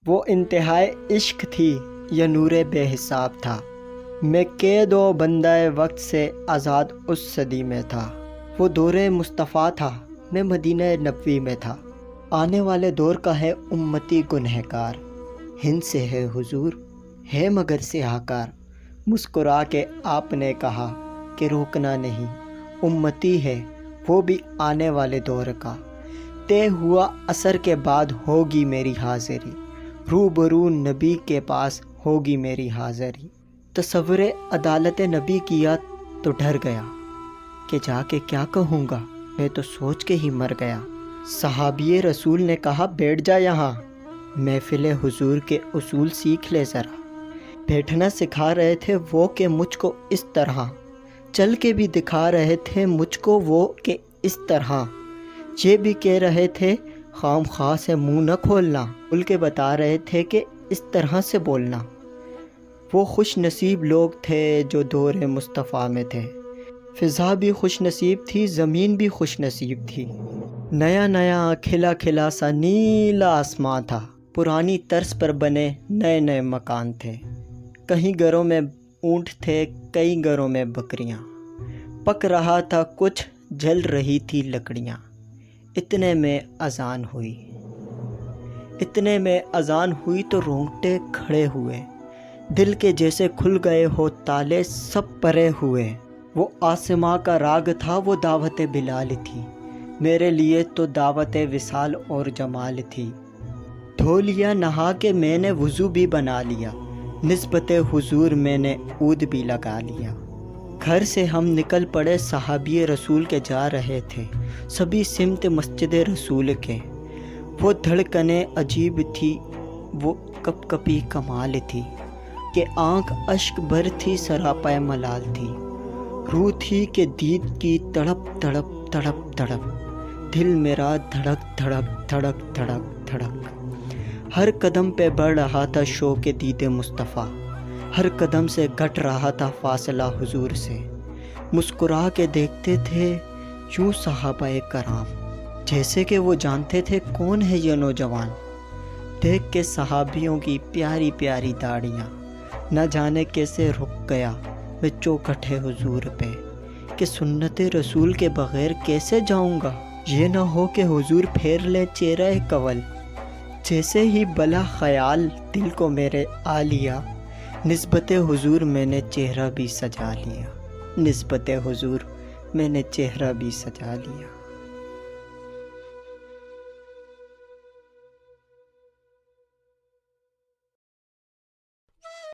وہ انتہائے عشق تھی یا نور بے حساب تھا، میں قید و بندہ وقت سے آزاد اس صدی میں تھا۔ وہ دور مصطفیٰ تھا، میں مدینہ نبوی میں تھا، آنے والے دور کا ہے امتی گنہگار، ہند سے ہے حضور ہے مگر سیاہ کار، مسکرا کے آپ نے کہا کہ روکنا نہیں، امتی ہے وہ بھی آنے والے دور کا، طے ہوا عصر کے بعد ہوگی میری حاضری، روبرو نبی کے پاس ہوگی میری حاضری۔ تصور عدالت نبی کیا تو ڈر گیا کہ جا کے کیا کہوں گا، میں تو سوچ کے ہی مر گیا۔ صحابی رسول نے کہا بیٹھ جا یہاں، محفل حضور کے اصول سیکھ لے ذرا، بیٹھنا سکھا رہے تھے وہ کہ مجھ کو اس طرح، چل کے بھی دکھا رہے تھے مجھ کو وہ کہ اس طرح، یہ بھی کہہ رہے تھے خام خواہ سے منہ نہ کھولنا، کھل کے بتا رہے تھے کہ اس طرح سے بولنا۔ وہ خوش نصیب لوگ تھے جو دور مصطفیٰ میں تھے، فضا بھی خوش نصیب تھی، زمین بھی خوش نصیب تھی، نیا نیا کھلا کھلا سا نیلا آسمان تھا، پرانی طرز پر بنے نئے نئے مکان تھے، کہیں گھروں میں اونٹ تھے، کئی گھروں میں بکریاں، پک رہا تھا کچھ، جل رہی تھی لکڑیاں، اتنے میں اذان ہوئی تو رونگٹے کھڑے ہوئے، دل کے جیسے کھل گئے ہو تالے سب پرے ہوئے، وہ آسماں کا راگ تھا، وہ دعوت بلال تھی، میرے لیے تو دعوت وصال اور جمال تھی، دھو لیا نہا کے میں نے وضو بھی بنا لیا، نسبت حضور میں نے عود بھی لگا لیا۔ گھر سے ہم نکل پڑے، صحابی رسول کے جا رہے تھے، سبھی سمت مسجد رسول کے، وہ دھڑکنیں عجیب تھی، وہ کپ کپی کمال تھی، کہ آنکھ اشک بھر تھی، سراپا ملال تھی، روح تھی کہ دید کی تڑپ تڑپ تڑپ تڑپ، دل میرا دھڑک دھڑک دھڑک دھڑک دھڑک، ہر قدم پہ بڑھ رہا تھا شوق دید مصطفیٰ، ہر قدم سے گھٹ رہا تھا فاصلہ حضور سے، مسکرا کے دیکھتے تھے یوں صحابہ کرام، جیسے کہ وہ جانتے تھے کون ہے یہ نوجوان، دیکھ کے صحابیوں کی پیاری پیاری داڑیاں، نہ جانے کیسے رک گیا میں چوکھٹ حضور پہ، کہ سنت رسول کے بغیر کیسے جاؤں گا، یہ نہ ہو کہ حضور پھیر لے چہرہ کول، جیسے ہی بلا خیال دل کو میرے آ لیا، نسبت حضور میں نے چہرہ بھی سجا لیا، نسبت حضور میں نے چہرہ بھی سجا لیا۔